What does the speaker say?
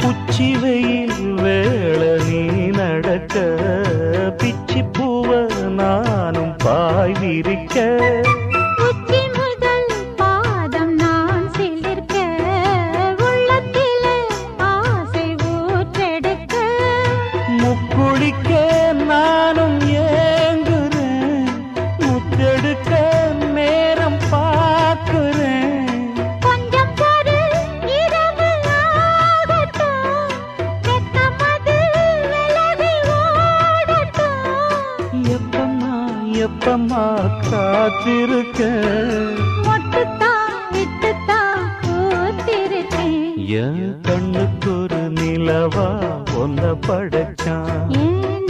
உச்சி வெயில் வேள நீ நடக்க பிச்சி பூவ நானும் பாய் விரிக்க உச்சி முதல் பாதம் நான் சிலிர்க்க உள்ளத்திலே ஆசை ஊற்றெடுக்க முக்குளிக்க நானும் ஏங்குறேன் முத்தெடுக்க நேரம் பார்க்கிறேன் கொஞ்சம் பொறு இரவு ஆகட்டும் வெக்கமது விலகி ஓடட்டும் எப்பம்மா காத்திருக்க மொட்டுத்தான் விட்டுத்தான் கூத்திருக்கேன் என் கண்ணுக்கு ஒரு நிலவா ஒன்ன படைச்சான் ஏன்